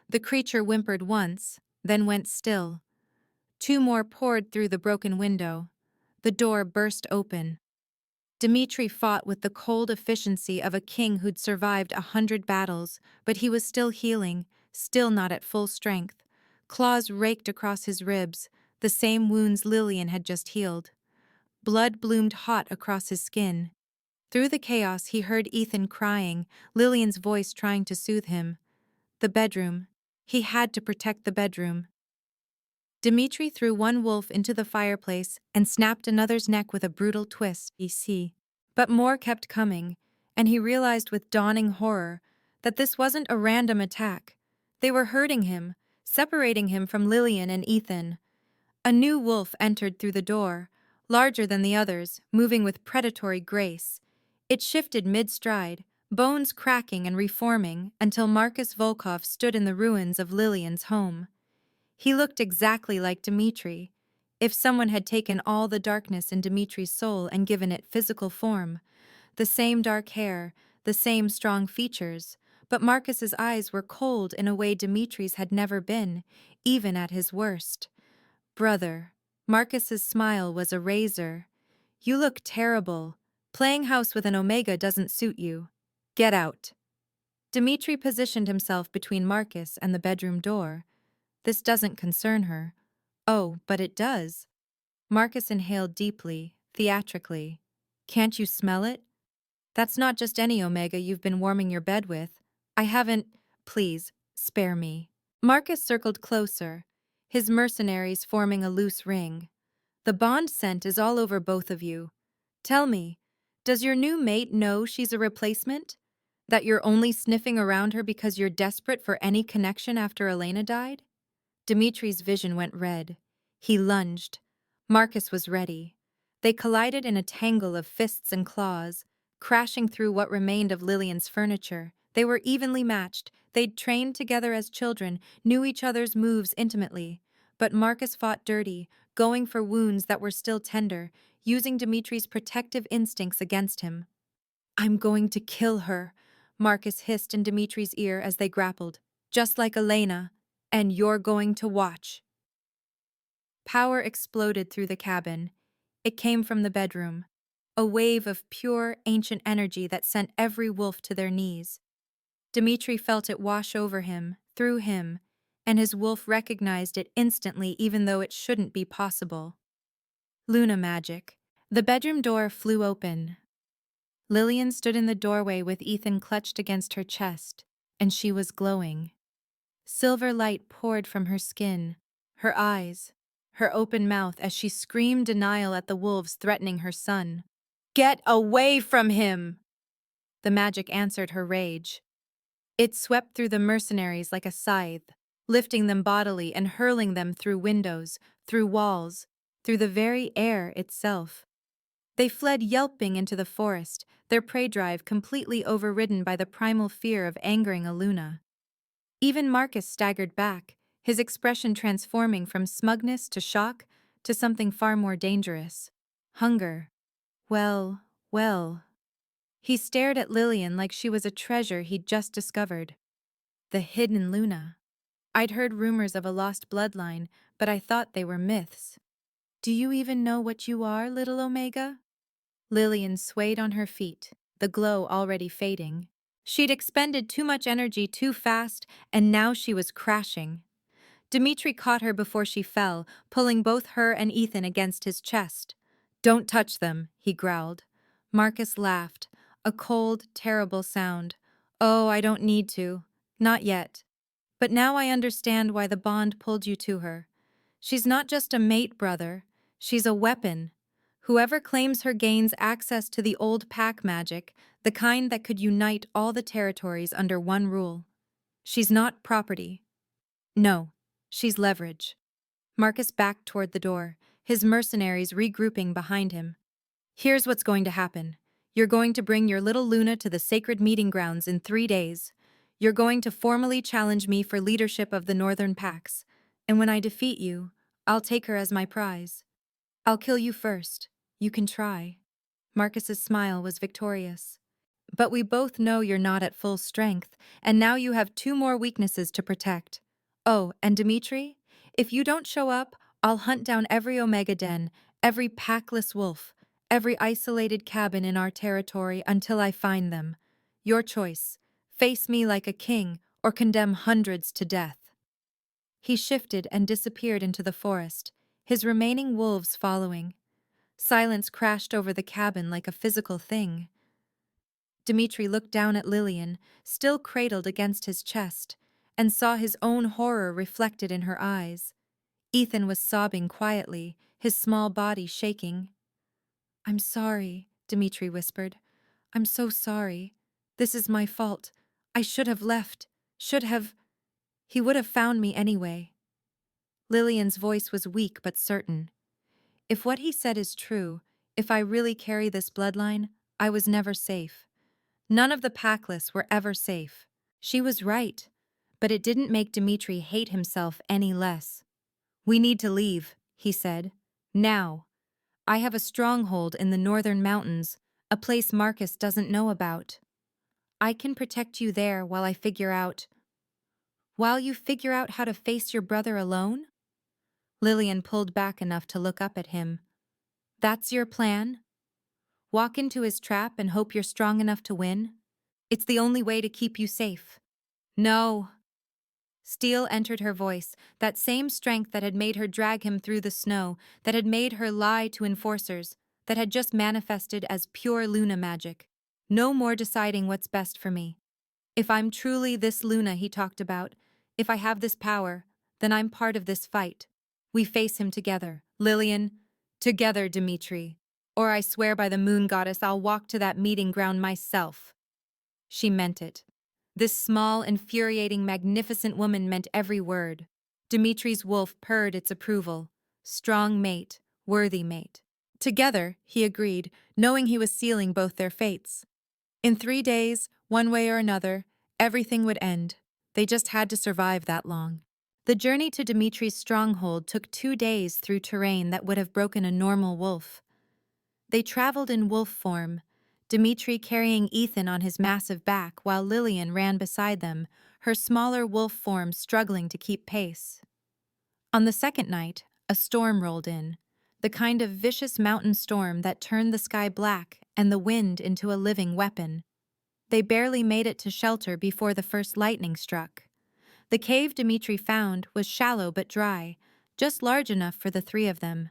Speaker 1: The creature whimpered once, then went still. Two more poured through the broken window. The door burst open. Dmitri fought with the cold efficiency of a king who'd survived 100 battles, but he was still healing, still not at full strength. Claws raked across his ribs, the same wounds Lillian had just healed. Blood bloomed hot across his skin. Through the chaos he heard Ethan crying, Lillian's voice trying to soothe him. The bedroom. He had to protect the bedroom. Dmitri threw one wolf into the fireplace and snapped another's neck with a brutal twist, But more kept coming, and he realized with dawning horror that this wasn't a random attack. They were hurting him, separating him from Lillian and Ethan. A new wolf entered through the door, larger than the others, moving with predatory grace. It shifted mid-stride, bones cracking and reforming until Marcus Volkov stood in the ruins of Lillian's home. He looked exactly like Dmitri, If someone had taken all the darkness in Dimitri's soul and given it physical form, the same dark hair, the same strong features, but Marcus's eyes were cold in a way Dimitri's had never been, even at his worst. Brother. Marcus's smile was a razor. You look terrible. Playing house with an Omega doesn't suit you. Get out. Dimitri positioned himself between Marcus and the bedroom door. This doesn't concern her. Oh, but it does. Marcus inhaled deeply, theatrically. Can't you smell it? That's not just any Omega you've been warming your bed with. I haven't. Please, spare me. Marcus circled closer, his mercenaries forming a loose ring. The bond scent is all over both of you. Tell me, does your new mate know she's a replacement? That you're only sniffing around her because you're desperate for any connection after Elena died? Dimitri's vision went red. He lunged. Marcus was ready. They collided in a tangle of fists and claws, crashing through what remained of Lillian's furniture. They were evenly matched. They'd trained together as children, knew each other's moves intimately. But Marcus fought dirty, going for wounds that were still tender, using Dimitri's protective instincts against him. I'm going to kill her, Marcus hissed in Dimitri's ear as they grappled. Just like Elena. And you're going to watch. Power exploded through the cabin. It came from the bedroom. A wave of pure, ancient energy that sent every wolf to their knees. Dimitri felt it wash over him, through him, and his wolf recognized it instantly even though it shouldn't be possible. Luna magic. The bedroom door flew open. Lillian stood in the doorway with Ethan clutched against her chest, and she was glowing. Silver light poured from her skin, her eyes, her open mouth as she screamed denial at the wolves threatening her son. Get away from him! The magic answered her rage. It swept through the mercenaries like a scythe, lifting them bodily and hurling them through windows, through walls, through the very air itself. They fled yelping into the forest, their prey drive completely overridden by the primal fear of angering Aluna. Even Marcus staggered back, his expression transforming from smugness to shock to something far more dangerous. Hunger. Well. He stared at Lillian like she was a treasure he'd just discovered. The hidden Luna. I'd heard rumors of a lost bloodline, but I thought they were myths. Do you even know what you are, little Omega? Lillian swayed on her feet, the glow already fading. She'd expended too much energy too fast, and now she was crashing. Dimitri caught her before she fell, pulling both her and Ethan against his chest. Don't touch them, he growled. Marcus laughed, a cold, terrible sound. Oh, I don't need to. Not yet. But now I understand why the bond pulled you to her. She's not just a mate, brother. She's a weapon. Whoever claims her gains access to the old pack magic, the kind that could unite all the territories under one rule. She's not property. No, she's leverage. Marcus backed toward the door, his mercenaries regrouping behind him. Here's what's going to happen. You're going to bring your little Luna to the sacred meeting grounds in 3 days. You're going to formally challenge me for leadership of the Northern Packs, and when I defeat you, I'll take her as my prize. I'll kill you first. You can try. Marcus's smile was victorious. But we both know you're not at full strength, and now you have 2 more weaknesses to protect. Oh, and Dimitri, if you don't show up, I'll hunt down every Omega den, every packless wolf, every isolated cabin in our territory until I find them. Your choice. Face me like a king, or condemn hundreds to death. He shifted and disappeared into the forest, his remaining wolves following. Silence crashed over the cabin like a physical thing. Dimitri looked down at Lillian, still cradled against his chest, and saw his own horror reflected in her eyes. Ethan was sobbing quietly, his small body shaking. I'm sorry, Dimitri whispered. I'm so sorry. This is my fault. I should have left. He would have found me anyway. Lillian's voice was weak but certain. If what he said is true, if I really carry this bloodline, I was never safe. None of the Packless were ever safe. She was right, but it didn't make Dimitri hate himself any less. We need to leave, he said. Now, I have a stronghold in the northern mountains, a place Marcus doesn't know about. I can protect you there while you figure out how to face your brother alone? Lillian pulled back enough to look up at him. That's your plan? Walk into his trap and hope you're strong enough to win? It's the only way to keep you safe. No. Steel entered her voice, that same strength that had made her drag him through the snow, that had made her lie to enforcers, that had just manifested as pure Luna magic. No more deciding what's best for me. If I'm truly this Luna he talked about, if I have this power, then I'm part of this fight. We face him together, Lillian. Together, Dimitri. Or I swear by the moon goddess I'll walk to that meeting ground myself. She meant it. This small, infuriating, magnificent woman meant every word. Dimitri's wolf purred its approval. Strong mate, worthy mate. Together, he agreed, knowing he was sealing both their fates. In 3 days, one way or another, everything would end. They just had to survive that long. The journey to Dimitri's stronghold took 2 days through terrain that would have broken a normal wolf. They traveled in wolf form, Dimitri carrying Ethan on his massive back while Lillian ran beside them, her smaller wolf form struggling to keep pace. On the second night, a storm rolled in, the kind of vicious mountain storm that turned the sky black and the wind into a living weapon. They barely made it to shelter before the first lightning struck. The cave Dimitri found was shallow but dry, just large enough for the 3 of them.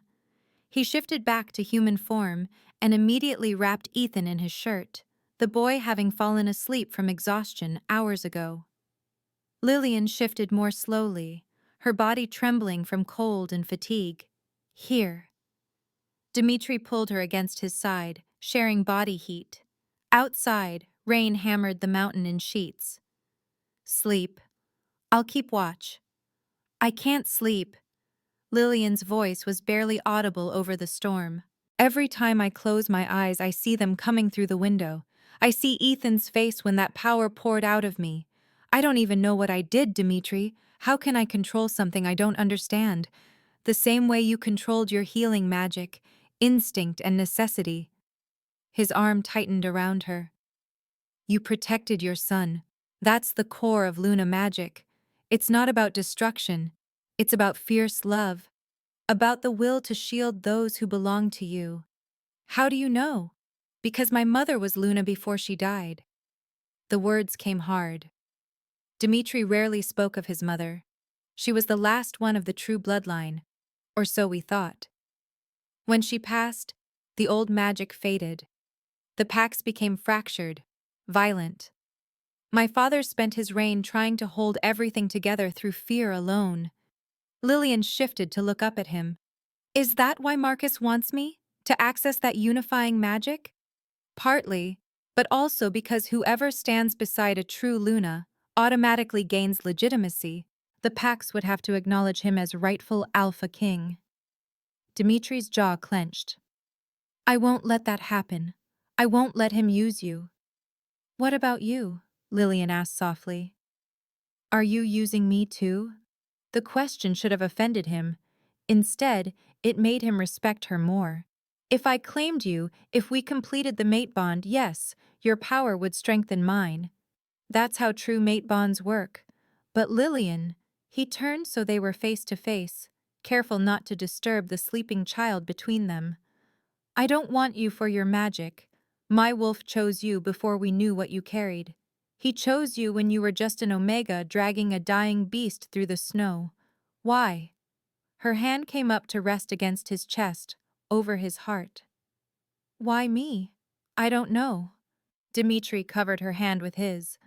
Speaker 1: He shifted back to human form and immediately wrapped Ethan in his shirt, the boy having fallen asleep from exhaustion hours ago. Lillian shifted more slowly, her body trembling from cold and fatigue. Here. Dimitri pulled her against his side, sharing body heat. Outside, rain hammered the mountain in sheets. Sleep. I'll keep watch. I can't sleep. Lillian's voice was barely audible over the storm. Every time I close my eyes, I see them coming through the window. I see Ethan's face when that power poured out of me. I don't even know what I did, Dimitri. How can I control something I don't understand? The same way you controlled your healing magic, instinct and necessity. His arm tightened around her. You protected your son. That's the core of Luna magic. It's not about destruction. It's about fierce love. About the will to shield those who belong to you. How do you know? Because my mother was Luna before she died. The words came hard. Dimitri rarely spoke of his mother. She was the last one of the true bloodline, or so we thought. When she passed, the old magic faded. The pacts became fractured, violent. My father spent his reign trying to hold everything together through fear alone. Lillian shifted to look up at him. Is that why Marcus wants me? To access that unifying magic? Partly, but also because whoever stands beside a true Luna automatically gains legitimacy. The Pax would have to acknowledge him as rightful Alpha King. Dimitri's jaw clenched. I won't let that happen. I won't let him use you. What about you? Lillian asked softly. Are you using me too? The question should have offended him. Instead, it made him respect her more. If I claimed you, if we completed the mate bond, yes, your power would strengthen mine. That's how true mate bonds work. But Lillian, he turned so they were face to face, careful not to disturb the sleeping child between them. I don't want you for your magic. My wolf chose you before we knew what you carried. He chose you when you were just an omega dragging a dying beast through the snow. Why? Her hand came up to rest against his chest, over his heart. Why me? I don't know. Dimitri covered her hand with his.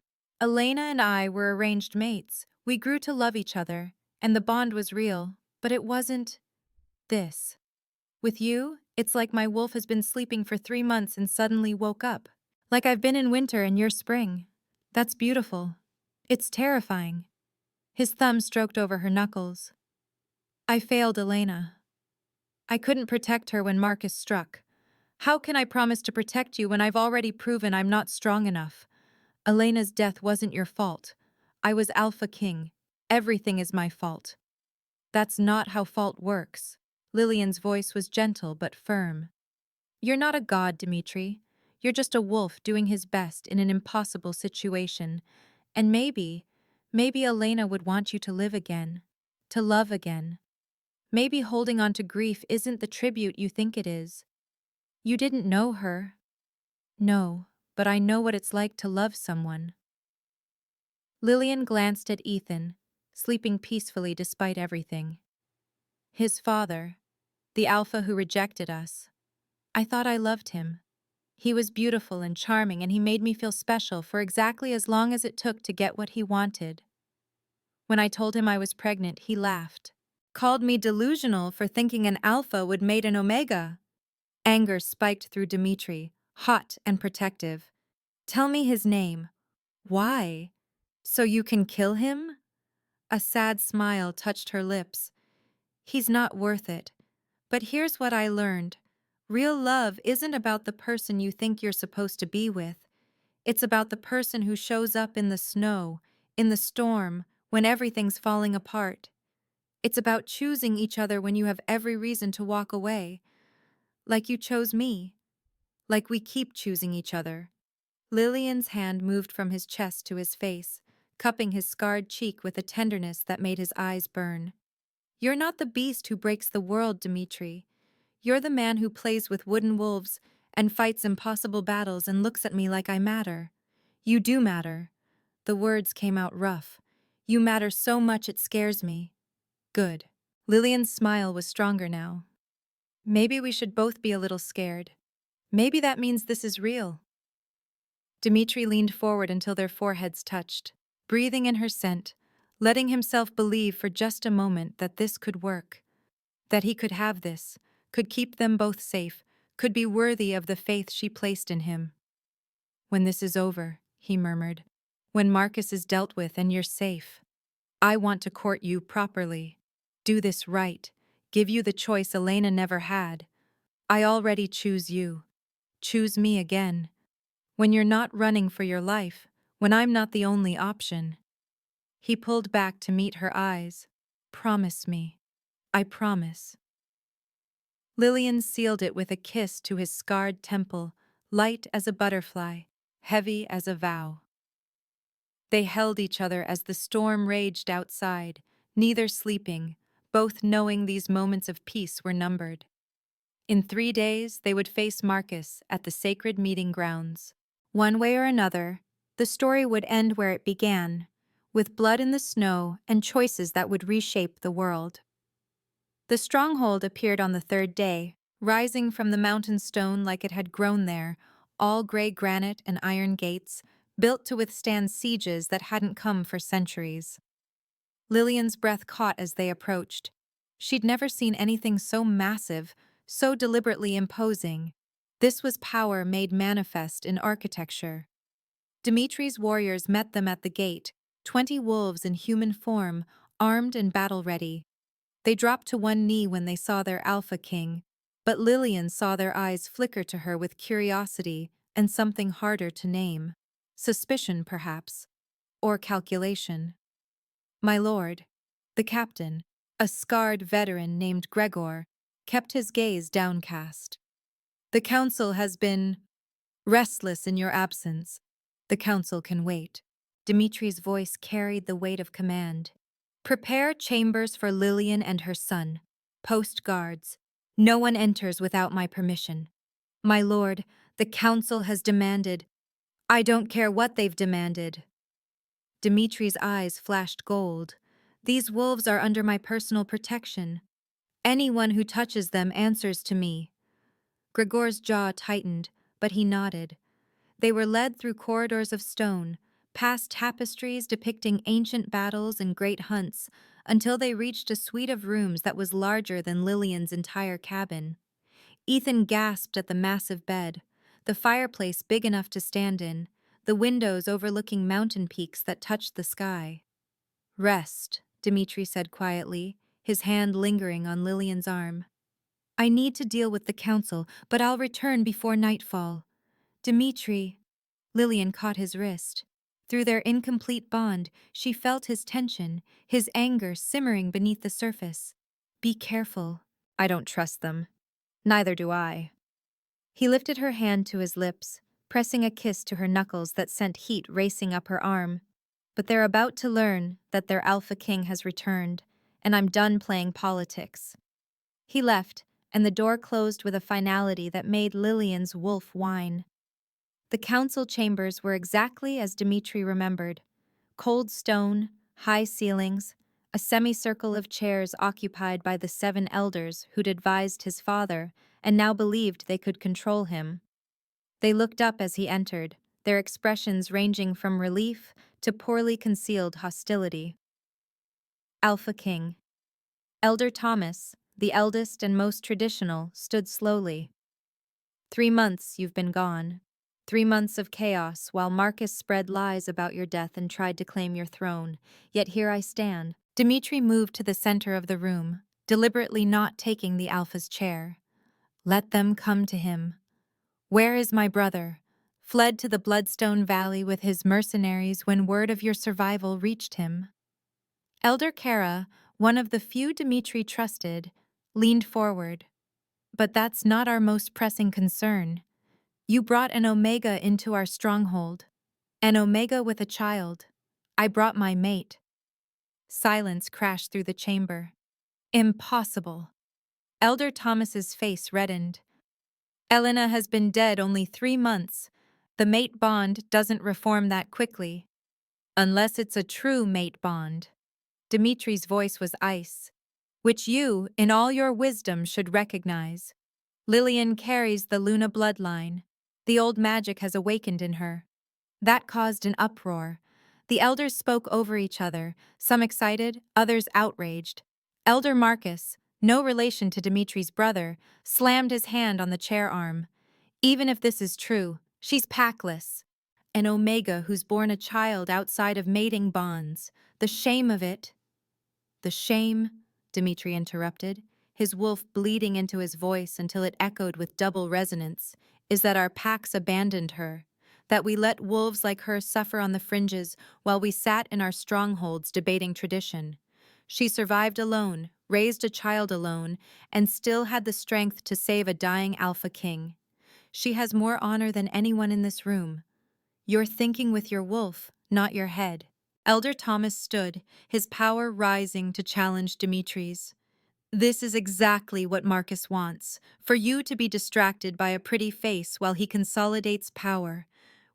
Speaker 1: Elena and I were arranged mates. We grew to love each other, and the bond was real, but it wasn't this. With you, it's like my wolf has been sleeping for 3 months and suddenly woke up. Like I've been in winter and you're spring. That's beautiful. It's terrifying. His thumb stroked over her knuckles. I failed Elena. I couldn't protect her when Marcus struck. How can I promise to protect you when I've already proven I'm not strong enough? Elena's death wasn't your fault. I was Alpha King. Everything is my fault. That's not how fault works. Lillian's voice was gentle but firm. You're not a god, Dimitri. You're just a wolf doing his best in an impossible situation. And maybe Elena would want you to live again, to love again. Maybe holding on to grief isn't the tribute you think it is. You didn't know her. No, but I know what it's like to love someone. Lillian glanced at Ethan, sleeping peacefully despite everything. His father, the alpha who rejected us. I thought I loved him. He was beautiful and charming, and he made me feel special for exactly as long as it took to get what he wanted. When I told him I was pregnant, he laughed, called me delusional for thinking an alpha would mate an omega. Anger spiked through Dimitri, hot and protective. Tell me his name. Why? So you can kill him? A sad smile touched her lips. He's not worth it. But here's what I learned. Real love isn't about the person you think you're supposed to be with. It's about the person who shows up in the snow, in the storm, when everything's falling apart. It's about choosing each other when you have every reason to walk away. Like you chose me. Like we keep choosing each other. Lillian's hand moved from his chest to his face, cupping his scarred cheek with a tenderness that made his eyes burn. You're not the beast who breaks the world, Dimitri. You're the man who plays with wooden wolves and fights impossible battles and looks at me like I matter. You do matter. The words came out rough. You matter so much it scares me. Good. Lillian's smile was stronger now. Maybe we should both be a little scared. Maybe that means this is real. Dimitri leaned forward until their foreheads touched, breathing in her scent, letting himself believe for just a moment that this could work, that he could have this, could keep them both safe, could be worthy of the faith she placed in him. When this is over, he murmured, when Marcus is dealt with and you're safe, I want to court you properly, do this right, give you the choice Elena never had. I already choose you. Choose me again. When you're not running for your life, when I'm not the only option. He pulled back to meet her eyes. Promise me. I promise. Lillian sealed it with a kiss to his scarred temple, light as a butterfly, heavy as a vow. They held each other as the storm raged outside, neither sleeping, both knowing these moments of peace were numbered. In 3 days, they would face Marcus at the sacred meeting grounds. One way or another, the story would end where it began, with blood in the snow and choices that would reshape the world. The stronghold appeared on the 3rd day, rising from the mountain stone like it had grown there, all gray granite and iron gates, built to withstand sieges that hadn't come for centuries. Lillian's breath caught as they approached. She'd never seen anything so massive, so deliberately imposing. This was power made manifest in architecture. Dimitri's warriors met them at the gate, 20 wolves in human form, armed and battle-ready. They dropped to one knee when they saw their Alpha King, but Lillian saw their eyes flicker to her with curiosity and something harder to name. Suspicion, perhaps, or calculation. My lord, the captain, a scarred veteran named Gregor, kept his gaze downcast. The council has been restless in your absence. The council can wait. Dimitri's voice carried the weight of command. Prepare chambers for Lillian and her son. Post guards. No one enters without my permission. My lord, the council has demanded. I don't care what they've demanded. Dimitri's eyes flashed gold. These wolves are under my personal protection. Anyone who touches them answers to me. Gregor's jaw tightened, but he nodded. They were led through corridors of stone, past tapestries depicting ancient battles and great hunts, until they reached a suite of rooms that was larger than Lillian's entire cabin. Ethan gasped at the massive bed, the fireplace big enough to stand in, the windows overlooking mountain peaks that touched the sky. Rest, Dimitri said quietly, his hand lingering on Lillian's arm. I need to deal with the council, but I'll return before nightfall. Dimitri. Lillian caught his wrist. Through their incomplete bond, she felt his tension, his anger simmering beneath the surface. Be careful. I don't trust them. Neither do I. He lifted her hand to his lips, pressing a kiss to her knuckles that sent heat racing up her arm. But they're about to learn that their Alpha King has returned, and I'm done playing politics. He left, and the door closed with a finality that made Lillian's wolf whine. The council chambers were exactly as Dmitri remembered. Cold stone, high ceilings, a semicircle of chairs occupied by the 7 elders who'd advised his father and now believed they could control him. They looked up as he entered, their expressions ranging from relief to poorly concealed hostility. Alpha King. Elder Thomas, the eldest and most traditional, stood slowly. 3 months you've been gone. 3 months of chaos while Marcus spread lies about your death and tried to claim your throne. Yet here I stand. Dmitri moved to the center of the room, deliberately not taking the Alpha's chair. Let them come to him. Where is my brother? Fled to the Bloodstone Valley with his mercenaries when word of your survival reached him. Elder Kara, one of the few Dmitri trusted, leaned forward. But that's not our most pressing concern. You brought an Omega into our stronghold. An Omega with a child. I brought my mate. Silence crashed through the chamber. Impossible. Elder Thomas's face reddened. Elena has been dead only 3 months. The mate bond doesn't reform that quickly. Unless it's a true mate bond. Dimitri's voice was ice, which you, in all your wisdom, should recognize. Lillian carries the Luna bloodline. The old magic has awakened in her. That caused an uproar. The elders spoke over each other, some excited, others outraged. Elder Marcus, no relation to Dimitri's brother, slammed his hand on the chair arm. Even if this is true, she's packless. An Omega who's born a child outside of mating bonds. The shame of it. The shame, Dmitri interrupted, his wolf bleeding into his voice until it echoed with double resonance, is that our packs abandoned her, that we let wolves like her suffer on the fringes while we sat in our strongholds debating tradition. She survived alone, raised a child alone, and still had the strength to save a dying Alpha King. She has more honor than anyone in this room. You're thinking with your wolf, not your head. Elder Thomas stood, his power rising to challenge Dimitri's. This is exactly what Marcus wants, for you to be distracted by a pretty face while he consolidates power.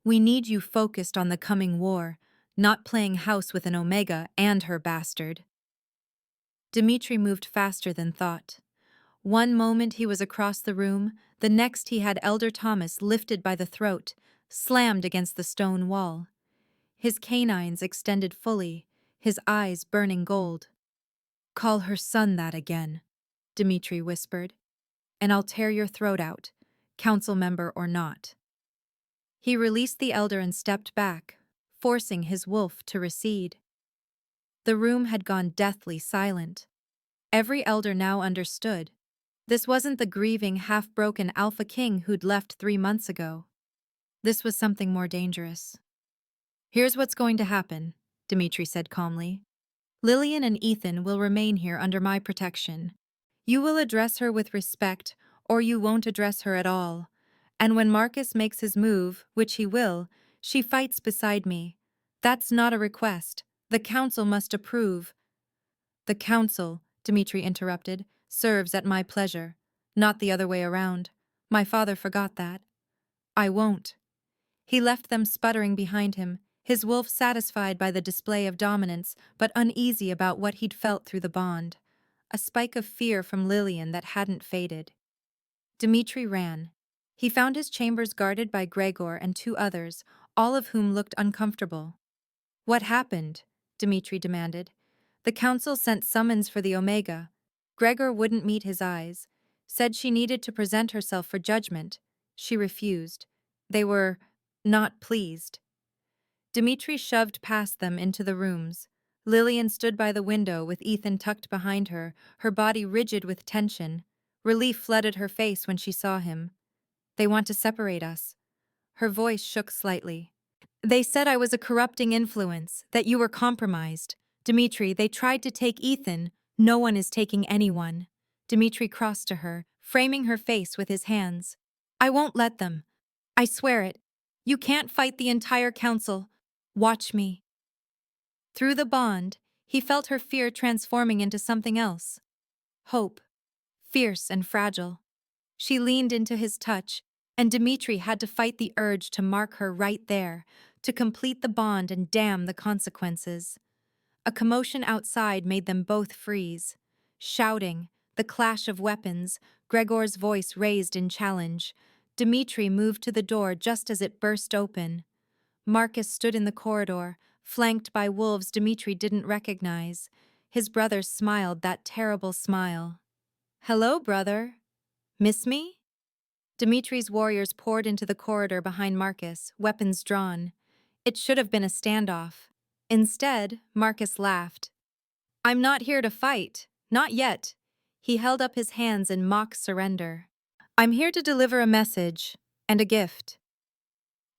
Speaker 1: We need you focused on the coming war, not playing house with an Omega and her bastard. Dmitri moved faster than thought. One moment he was across the room, the next he had Elder Thomas lifted by the throat, slammed against the stone wall. His canines extended fully, his eyes burning gold. Call her son that again, Dmitri whispered, and I'll tear your throat out, council member or not. He released the elder and stepped back, forcing his wolf to recede. The room had gone deathly silent. Every elder now understood. This wasn't the grieving, half-broken Alpha King who'd left 3 months ago. This was something more dangerous. Here's what's going to happen, Dmitri said calmly. Lillian and Ethan will remain here under my protection. You will address her with respect, or you won't address her at all. And when Marcus makes his move, which he will, she fights beside me. That's not a request. The council must approve. The council, Dmitri interrupted, serves at my pleasure, not the other way around. My father forgot that. I won't. He left them sputtering behind him, his wolf satisfied by the display of dominance, but uneasy about what he'd felt through the bond. A spike of fear from Lillian that hadn't faded. Dmitri ran. He found his chambers guarded by Gregor and 2 others, all of whom looked uncomfortable. What happened? Dmitri demanded. The council sent summons for the Omega. Gregor wouldn't meet his eyes, said she needed to present herself for judgment. She refused. They were not pleased. Dmitri shoved past them into the rooms. Lillian stood by the window with Ethan tucked behind her, her body rigid with tension. Relief flooded her face when she saw him. They want to separate us. Her voice shook slightly. They said I was a corrupting influence, that you were compromised. Dmitri, they tried to take Ethan. No one is taking anyone. Dmitri crossed to her, framing her face with his hands. I won't let them. I swear it. You can't fight the entire council. Watch me. Through the bond, he felt her fear transforming into something else. Hope. Fierce and fragile. She leaned into his touch, and Dmitri had to fight the urge to mark her right there, to complete the bond and damn the consequences. A commotion outside made them both freeze. Shouting, the clash of weapons, Gregor's voice raised in challenge. Dmitri moved to the door just as it burst open. Marcus stood in the corridor, flanked by wolves Dmitri didn't recognize. His brother smiled that terrible smile. Hello, brother. Miss me? Dimitri's warriors poured into the corridor behind Marcus, weapons drawn. It should have been a standoff. Instead, Marcus laughed. I'm not here to fight. Not yet. He held up his hands in mock surrender. I'm here to deliver a message and a gift.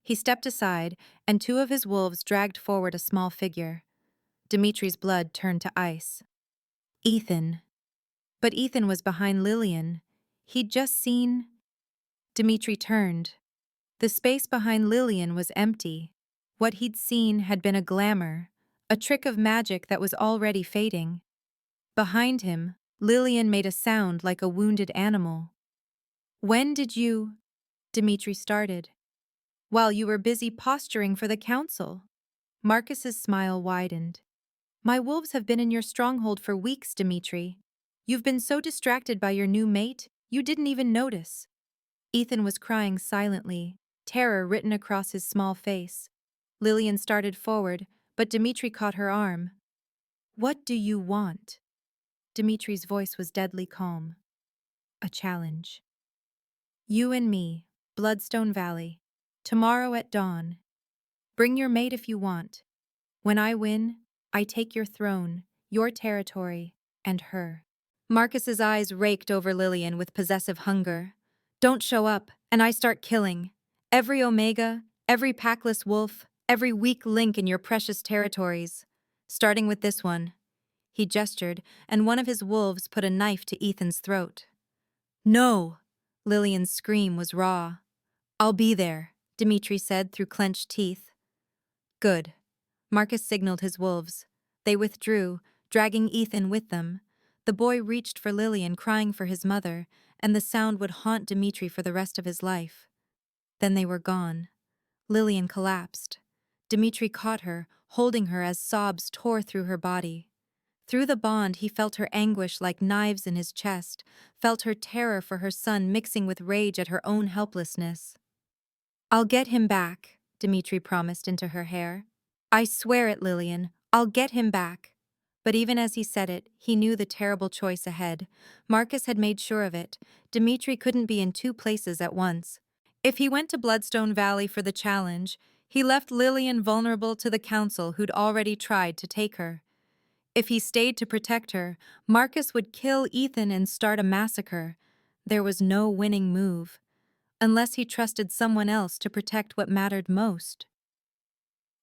Speaker 1: He stepped aside, and two of his wolves dragged forward a small figure. Dimitri's blood turned to ice. Ethan. But Ethan was behind Lillian. He'd just seen... Dmitri turned. The space behind Lillian was empty. What he'd seen had been a glamour, a trick of magic that was already fading. Behind him, Lillian made a sound like a wounded animal. When did you... Dmitri started. While you were busy posturing for the council. Marcus's smile widened. My wolves have been in your stronghold for weeks, Dmitri. You've been so distracted by your new mate, you didn't even notice. Ethan was crying silently, terror written across his small face. Lillian started forward, but Dmitri caught her arm. What do you want? Dimitri's voice was deadly calm. A challenge. You and me, Bloodstone Valley. Tomorrow at dawn. Bring your mate if you want. When I win, I take your throne, your territory, and her. Marcus's eyes raked over Lillian with possessive hunger. Don't show up, and I start killing. Every Omega, every Packless wolf, every weak link in your precious territories. Starting with this one. He gestured, and one of his wolves put a knife to Ethan's throat. No! Lillian's scream was raw. I'll be there, Dmitri said through clenched teeth. Good. Marcus signaled his wolves. They withdrew, dragging Ethan with them. The boy reached for Lillian, crying for his mother, and the sound would haunt Dmitri for the rest of his life. Then they were gone. Lillian collapsed. Dmitri caught her, holding her as sobs tore through her body. Through the bond, he felt her anguish like knives in his chest, felt her terror for her son mixing with rage at her own helplessness. I'll get him back, Dmitri promised into her hair. I swear it, Lillian. I'll get him back. But even as he said it, he knew the terrible choice ahead. Marcus had made sure of it. Dmitri couldn't be in two places at once. If he went to Bloodstone Valley for the challenge, he left Lillian vulnerable to the council who'd already tried to take her. If he stayed to protect her, Marcus would kill Ethan and start a massacre. There was no winning move, unless he trusted someone else to protect what mattered most.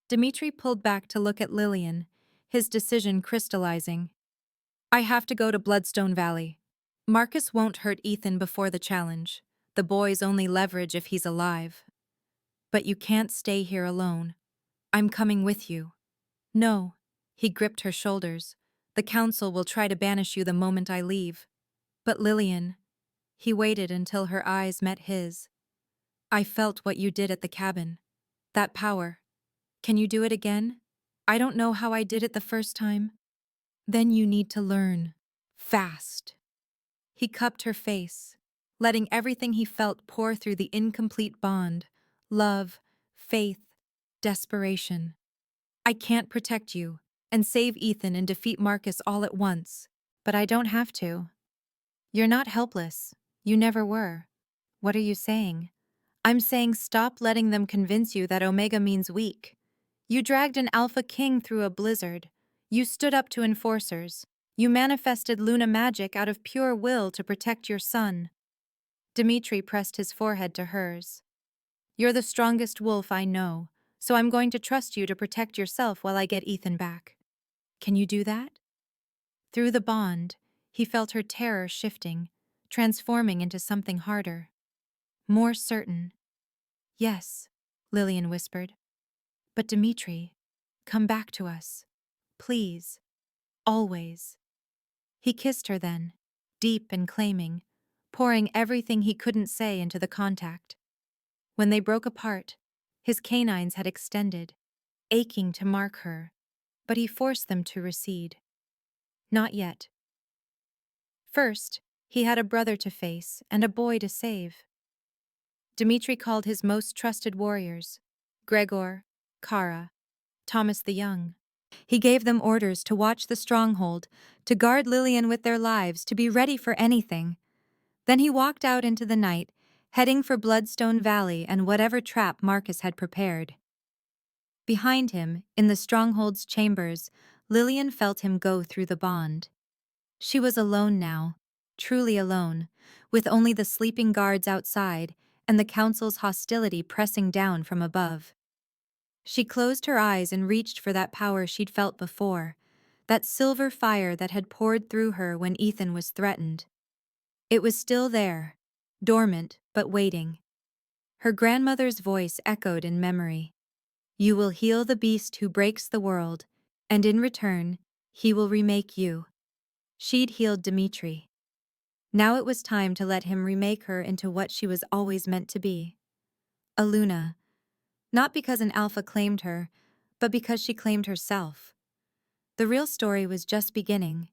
Speaker 1: Dmitri pulled back to look at Lillian, his decision crystallizing. I have to go to Bloodstone Valley. Marcus won't hurt Ethan before the challenge. The boy's only leverage if he's alive. But you can't stay here alone. I'm coming with you. No. He gripped her shoulders. The council will try to banish you the moment I leave. But Lillian... He waited until her eyes met his. I felt what you did at the cabin. That power. Can you do it again? I don't know how I did it the first time. Then you need to learn. Fast. He cupped her face, letting everything he felt pour through the incomplete bond. Love, faith, desperation. I can't protect you and save Ethan and defeat Marcus all at once, but I don't have to. You're not helpless. You never were. What are you saying? I'm saying stop letting them convince you that Omega means weak. You dragged an Alpha King through a blizzard. You stood up to enforcers. You manifested Luna magic out of pure will to protect your son. Dmitri pressed his forehead to hers. You're the strongest wolf I know, so I'm going to trust you to protect yourself while I get Ethan back. Can you do that? Through the bond, He felt her terror shifting, transforming into something harder, more certain. Yes, Lillian whispered. But Dmitri, come back to us. Please. Always. He kissed her then, deep and claiming, pouring everything he couldn't say into the contact. When they broke apart, his canines had extended, aching to mark her, but he forced them to recede. Not yet. First, he had a brother to face and a boy to save. Dmitri called his most trusted warriors, Gregor, Kara, Thomas the Young. He gave them orders to watch the stronghold, to guard Lillian with their lives, to be ready for anything. Then he walked out into the night, heading for Bloodstone Valley and whatever trap Marcus had prepared. Behind him, in the stronghold's chambers, Lillian felt him go through the bond. She was alone now, truly alone, with only the sleeping guards outside and the council's hostility pressing down from above. She closed her eyes and reached for that power she'd felt before, that silver fire that had poured through her when Ethan was threatened. It was still there, dormant but waiting. Her grandmother's voice echoed in memory. You will heal the beast who breaks the world, and in return, he will remake you. She'd healed Dmitri. Now it was time to let him remake her into what she was always meant to be. A Luna. Not because an alpha claimed her, but because she claimed herself. The real story was just beginning,